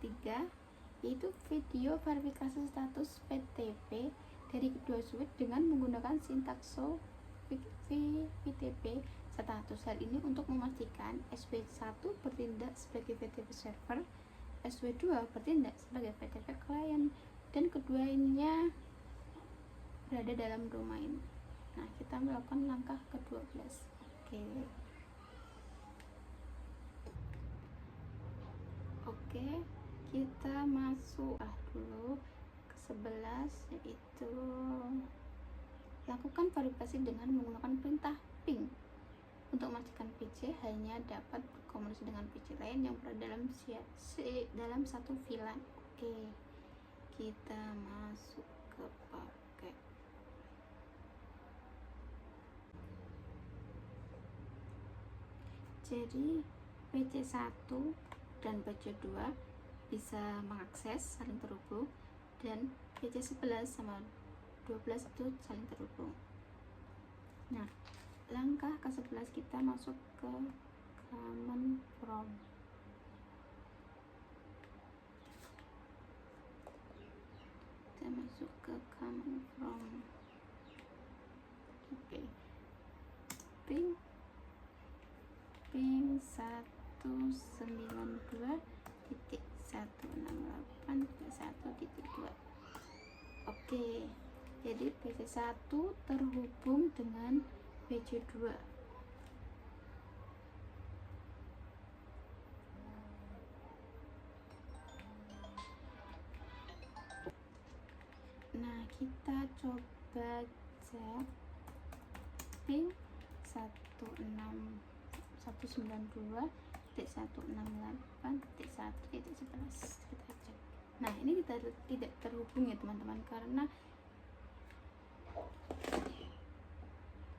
ketiga, yaitu video verifikasi status PTP dari kedua switch dengan menggunakan sintaks VTP status. Hal ini untuk memastikan SW1 bertindak sebagai VTP server, SW2 bertindak sebagai VTP client, dan keduanya berada dalam domain. Nah, kita melakukan langkah ke-12. Oke, kita masuk dulu ke 11, yaitu lakukan verifikasi dengan menggunakan perintah ping untuk memastikan PC hanya dapat berkomunikasi dengan PC lain yang berada dalam satu VLAN. Oke, kita masuk ke paket. Jadi PC1 dan PC2 bisa mengakses saling terhubung, dan PC11 sama 12 itu saling terhubung. Nah, langkah ke-11 kita masuk ke command from. Kita masuk ke command from. Oke. Ping 192.168.1.2. Oke, jadi PC1 terhubung dengan PC2. Nah, kita coba cek ping 192.168.1.11. Kita cek. Nah, ini kita tidak terhubung ya teman-teman, karena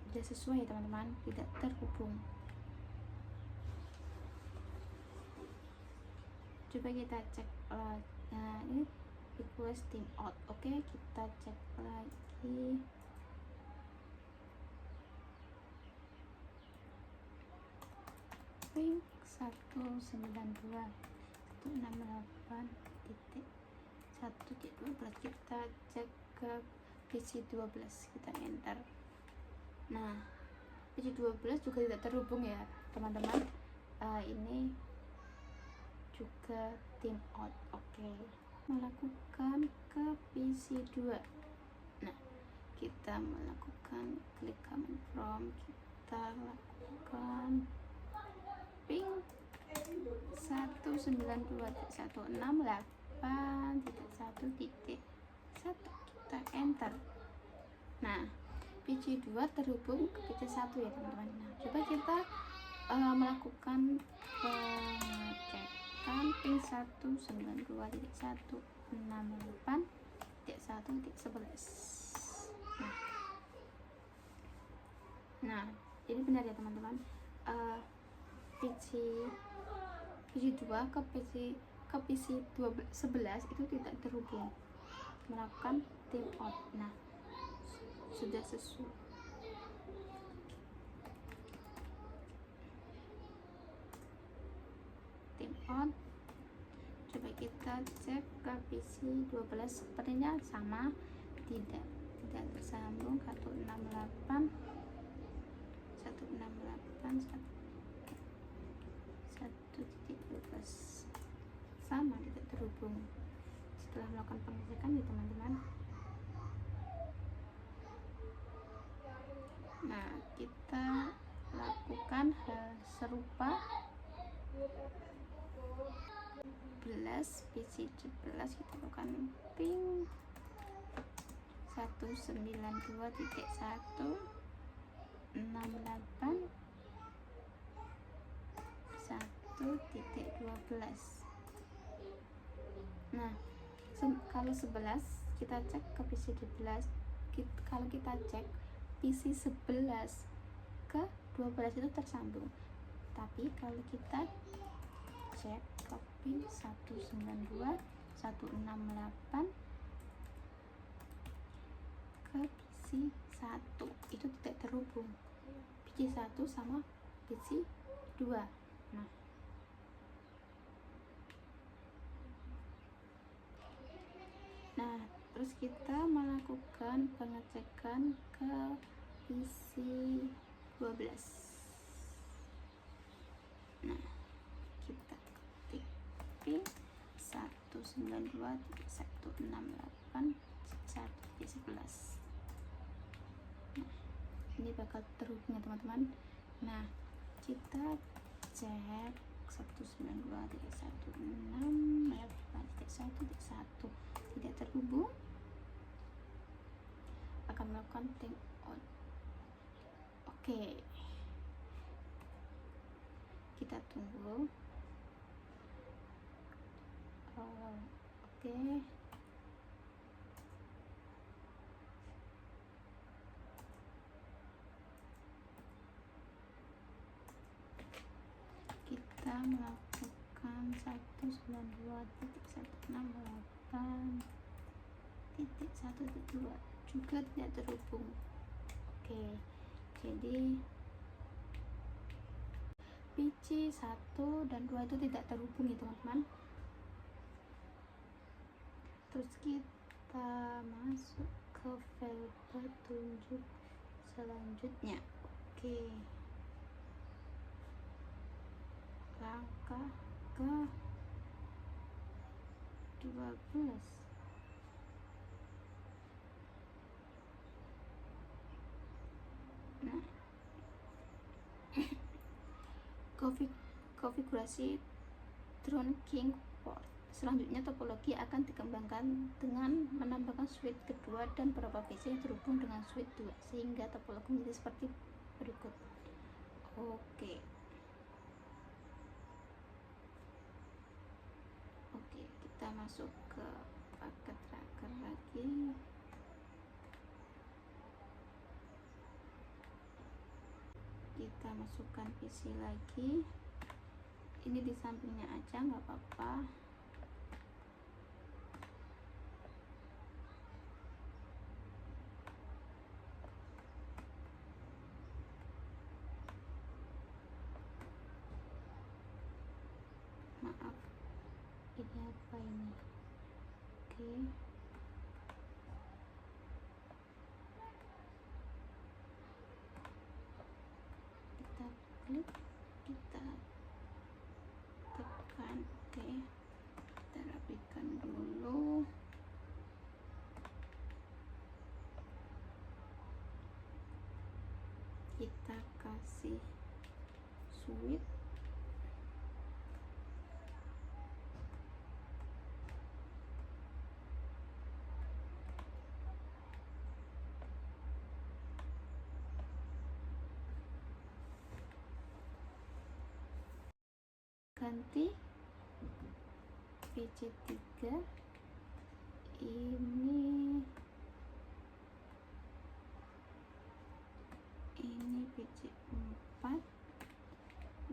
tidak sesuai ya teman-teman, tidak terhubung. Coba kita cek lagi. Nah, ini request timeout. Oke, kita cek lagi. Ping 192.168.1.12. kita cek ke PC12, kita enter. Nah, PC12 juga tidak terhubung ya teman-teman. Ini juga timeout. Oke, melakukan ke PC2. Nah, kita melakukan klik command from, kita lakukan ping 192.168.1.1, kita enter. Nah, PC2 terhubung ke PC1 ya teman-teman. Nah, coba kita melakukan pengecekan ping 192.168.1.11. Nah, ini benar ya teman-teman. PC2 ke PC11 itu tidak terhubung, melakukan timeout. Nah, sudah sesuai. Timeout. Coba kita cek ke PC12, sepertinya sama, tidak tersambung. 168 1.12 sama, tidak terhubung. Setelah melakukan pengecekan ya teman-teman. Nah, kita lakukan hal serupa. PC11 kita lakukan ping 192.168.1.12. Nah, kalau 11 kita cek ke PC12. Kalau kita cek PC11 ke 12 itu tersambung. Tapi kalau kita cek ke ping 192.168 ke PC1 itu tidak terhubung. PC1 sama PC2. Nah, terus kita melakukan pengecekan ke isi 12. Nah, kita ketik pin 192.168.1.11. Nah, ini bakal terhubung ya teman-teman. Nah, kita cek 192.168.1.1 tidak terhubung, akan melakukan timeout. Oke, kita tunggu. Oke, kita melakukan 192.168.1.2 juga tidak terhubung. Oke, jadi PC 1 dan 2 itu tidak terhubung ya teman-teman. Terus kita masuk ke file petunjuk selanjutnya. Oke, langkah ke 12. Nah, konfigurasi Drone King port. Selanjutnya topologi akan dikembangkan dengan menambahkan switch kedua dan beberapa PC yang terhubung dengan switch 2 sehingga topologi menjadi seperti berikut. Oke, kita masuk ke paket tracker lagi. Kita masukkan PC lagi. Ini di sampingnya aja, nggak apa-apa. Maaf, ini apa ini? Oke, kita klik, kita tekan. Oke, kita rapikan dulu. Kita kasih switch. Ganti PC3, ini PC4,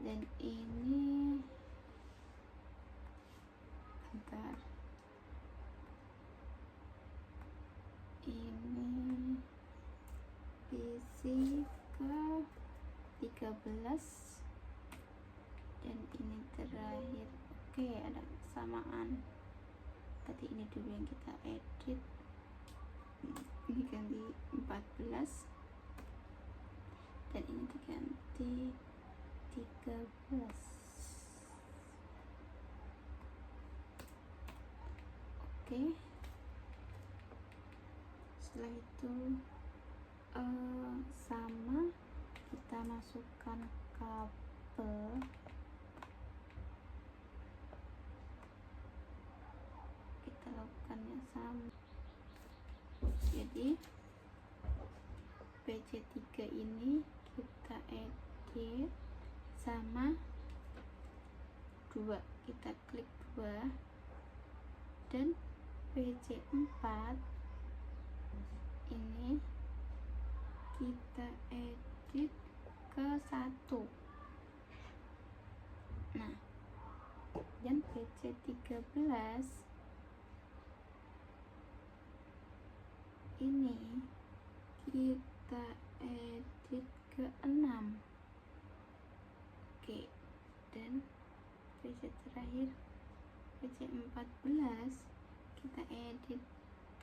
dan ini bentar, ini PC ke 13 dan ini terakhir. Oke, ada kesamaan. Tadi ini dulu yang kita edit, ini ganti 14 dan ini diganti 13. Oke, setelah itu sama, kita masukkan kabel. Kita lakukannya sama. Jadi PC3 ini kita edit sama 2, kita klik 2, dan PC4 ini kita edit ke 1. Nah, dan PC13 ini kita edit ke 6. Oke, dan PC terakhir PC14 kita edit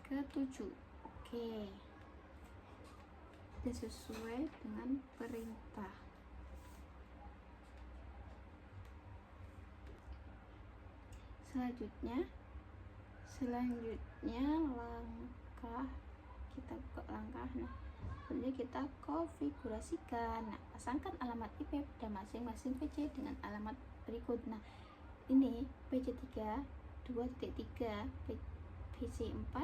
ke ke-7. Oke, sudah sesuai dengan perintah. Selanjutnya langkah kita buka langkah. Nah, selanjutnya kita konfigurasikan. Nah, pasangkan alamat IP pada masing-masing PC dengan alamat berikut. Nah, ini PC3 2.3, PC4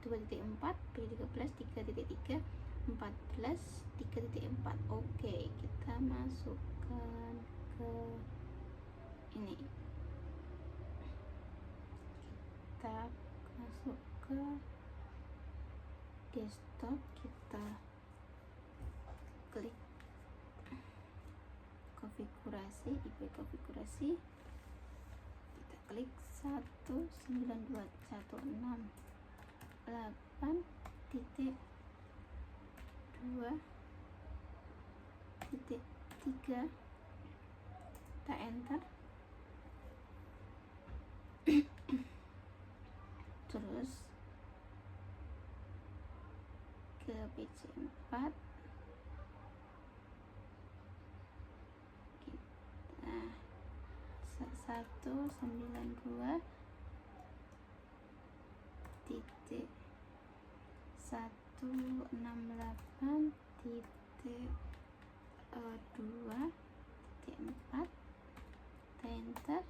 2.4, PC13 3.3, 14 3.4. Oke, kita masukkan ke ini. Kita masuk ke desktop, kita klik konfigurasi, IP konfigurasi, kita klik 192.168.2.3, kita enter. Terus ke PC4, kita 192.168.2.4, enter.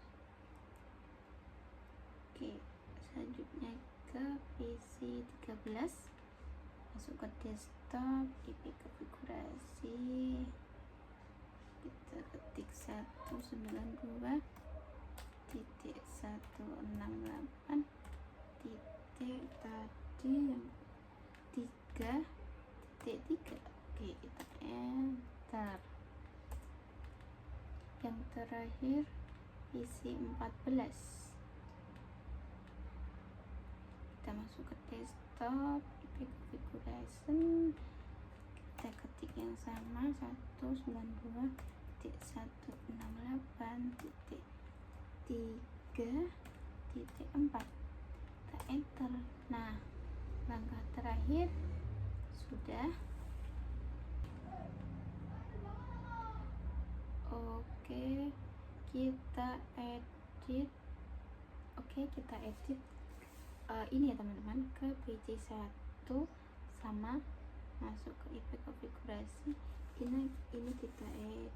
Oke, selanjutnya ke PC13, masuk ke desktop, IP konfigurasi, kita ketik 192.168 titik tadi yang 3.3. Oke, kita enter. Yang terakhir PC14, kita masuk ke desktop, IP configuration, kita ketik yang sama 192.168.3.4, kita enter. Nah, langkah terakhir sudah. Oke, kita edit. Ini ya teman-teman, ke PC1 sama masuk ke IP konfigurasi. Ini kita edit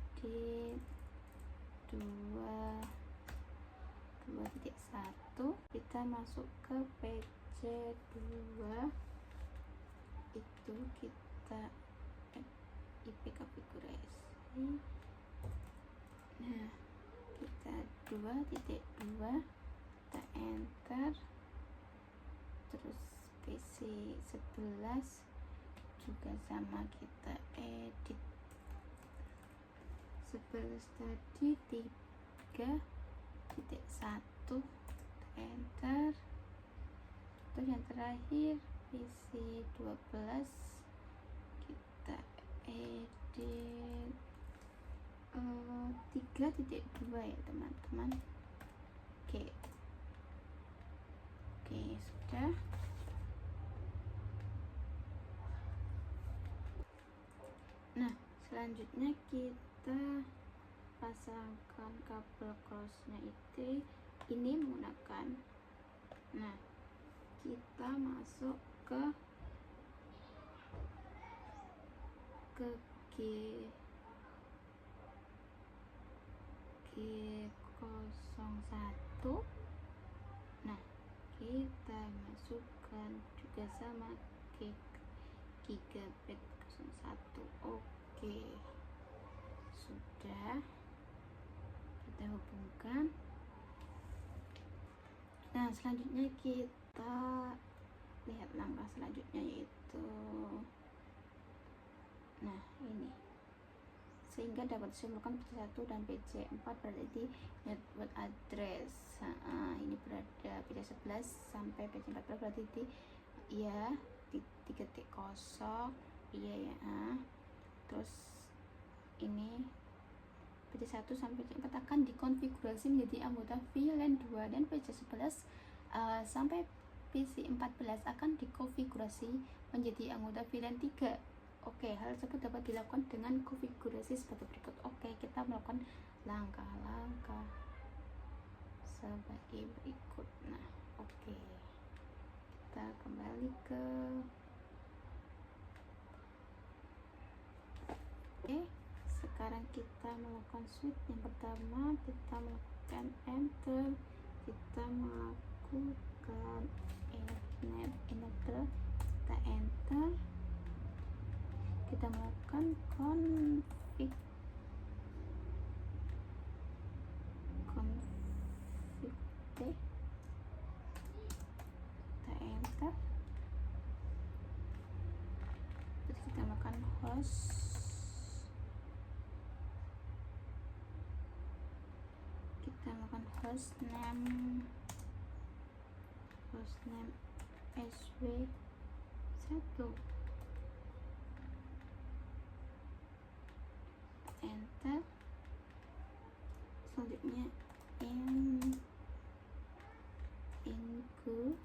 2.1, kita masuk ke PC2, itu kita IP konfigurasi. Nah, kita 2.2, kita enter. Terus PC11 juga sama, kita edit 11 tadi 3.1, enter. Terus yang terakhir PC12, kita edit 3.2 ya teman-teman. Oke, sudah. Nah, selanjutnya kita pasangkan kabel crossnya ini menggunakan. Nah, kita masuk ke G01. Nah, kita masukkan juga sama gigabit 01. Oke, sudah, kita hubungkan. Nah, selanjutnya kita lihat langkah selanjutnya, yaitu ini, sehingga dapat disimpulkan PC1 dan PC4 berada di network address. Ini berada PC11 sampai PC14 berarti di 3.0, iya ya. Terus ini PC1 sampai PC4 akan dikonfigurasi menjadi anggota VLAN 2, dan PC11 sampai PC14 akan dikonfigurasi menjadi anggota VLAN 3. Oke, hal tersebut dapat dilakukan dengan konfigurasi sebagai berikut. Oke, kita melakukan langkah-langkah sebagai berikut. Nah, oke, kita kembali ke sekarang kita melakukan switch. Yang pertama kita melakukan enter, kita melakukan enable, kita enter, kita melakukan config, kita enter, terus kita melakukan host, kita melakukan hostname sw1, enter, selanjutnya include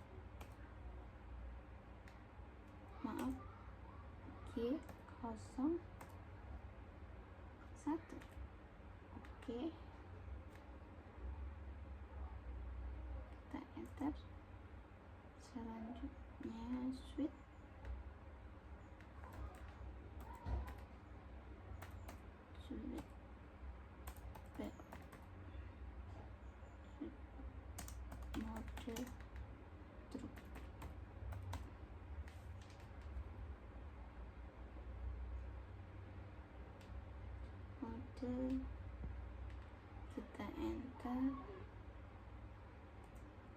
G01, oke, kita enter, selanjutnya switch, mode true, mode, kita enter.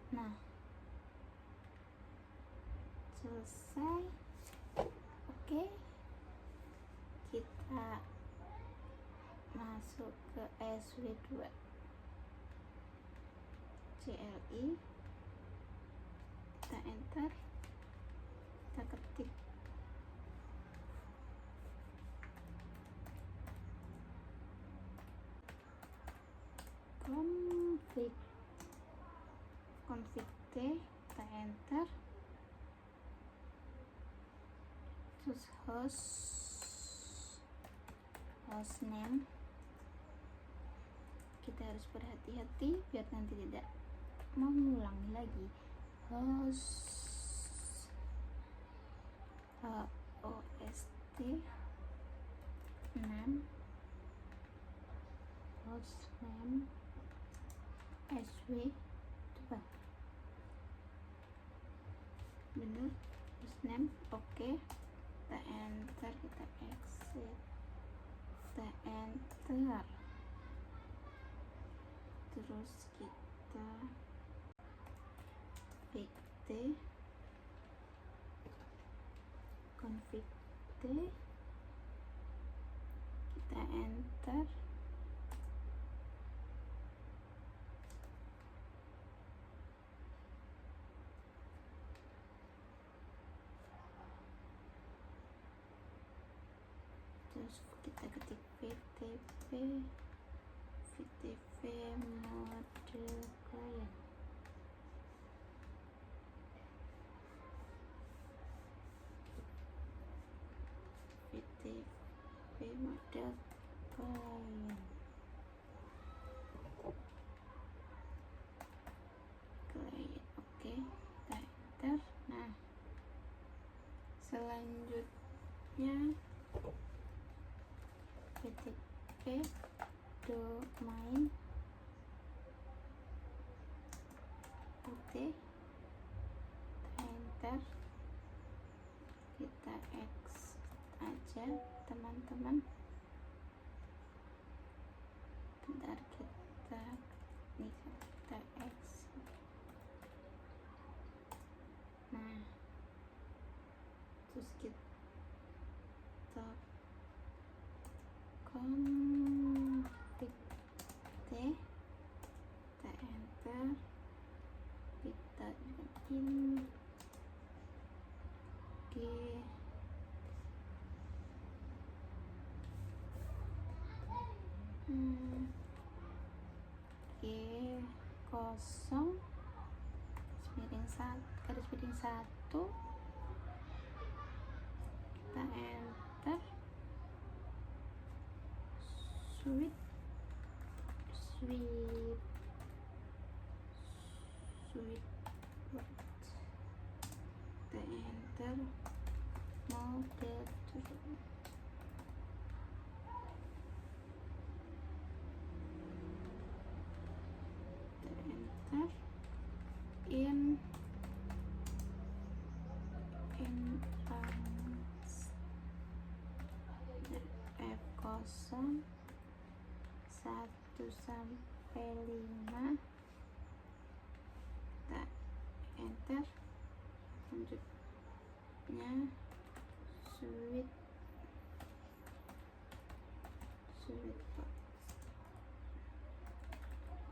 Nah, selesai. Oke, kita masuk ke SW2 CLI, kita enter, kita ketik config T, kita enter, terus hostname, kita harus berhati-hati biar nanti tidak mengulangi lagi. Host name, hostname SW2, bener, hostname, oke, kita enter, kita exit, kita enter, terus kita config T, kita enter, terus kita ketik VTP mode client, VTP mode client, oke, kita enter. Nah, selanjutnya VTP domain putih, kita enter, kita X aja teman-teman, bentar, kita X. Nah, terus kita config T, kita enter, kita in G G0 1 garis miring 1, kita enter sweet kita enter model true, kita enter in F0 1 sampai 5, kita enter selanjutnya sweet box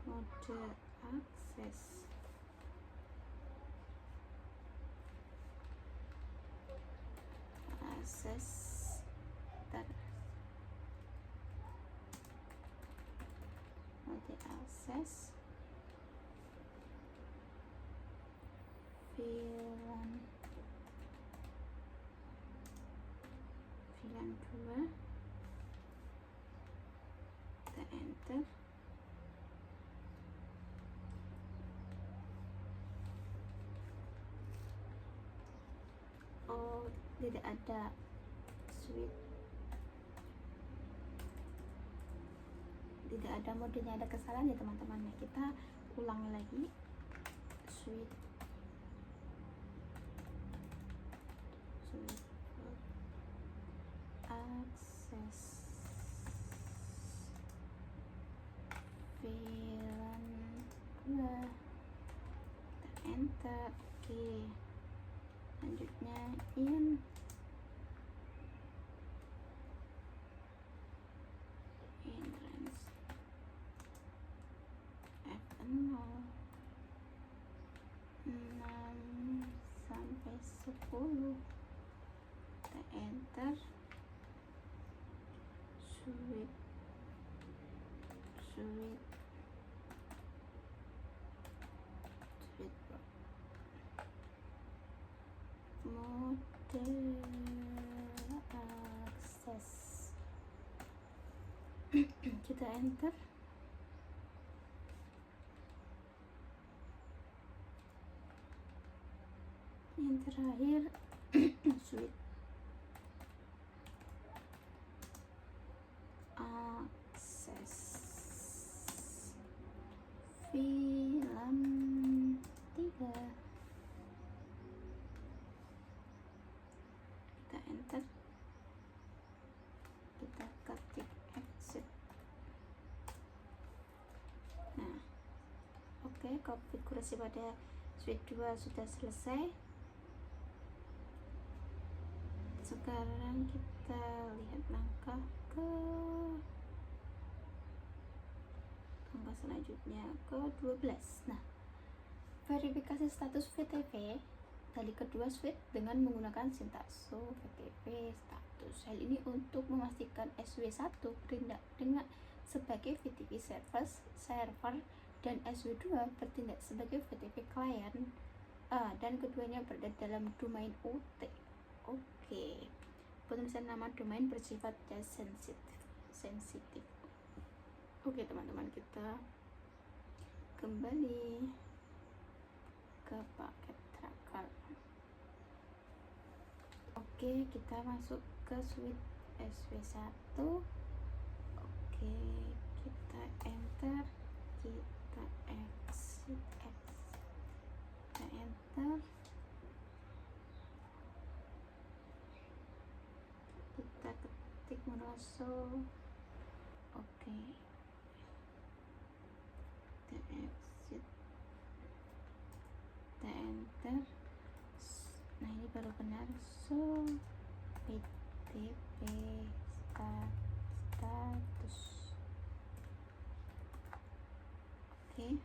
mode akses mode akses VLAN 2, kita enter tidak ada switch, tidak ada modenya, ada kesalahan ya teman-teman. Kita ulangi lagi switch akses VLAN 2, kita enter. Oke, selanjutnya in entrance F0 6 sampai 10, kita enter sweet mode akses kita enter yang terakhir sweet akses VLAN 3, kita enter, kita ketik exit. Nah, oke, konfigurasi pada switch 2 sudah selesai. Sekarang kita lihat langkah selanjutnya ke 12. Nah, verifikasi status VTP dari kedua switch dengan menggunakan sintaks VTP status. Hal ini untuk memastikan SW1 bertindak dengan sebagai VTP server dan SW2 bertindak sebagai VTP client dan keduanya berada dalam domain OT. Oke, penulisan nama domain bersifat sensitif. Oke teman-teman, kita kembali ke paket tracker. Oke, kita masuk ke switch SW1. Oke, kita enter, kita exit, kita enter, kita ketik Monoso. Oke, kita exit, kita enter. Nah, ini baru benar. VTP status. Oke,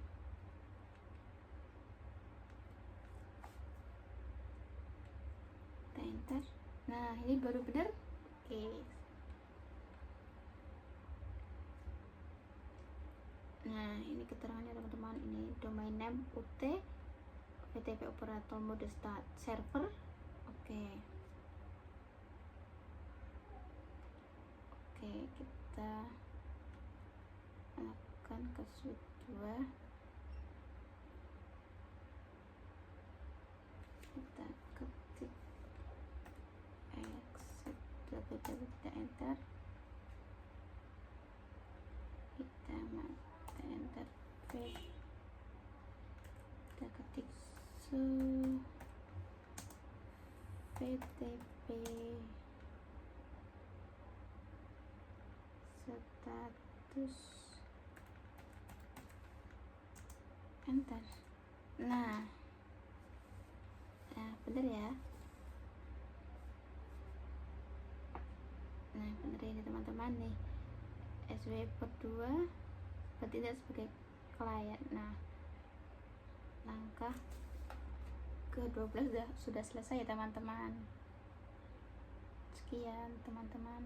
kita enter. Nah, ini baru benar. Oke, nah ini keterangannya teman-teman. Ini domain name UT. FTP operator mode start server. Oke, kita akan ke switch 2. Kita ketik exit, kita enter, kita enter kita ketik VTP status, enter. Nah bener ya. Nah bener ini teman-teman nih, SW port 2 bertindak sebagai klien. Nah langkah ke-12 sudah selesai ya teman-teman. Sekian teman-teman.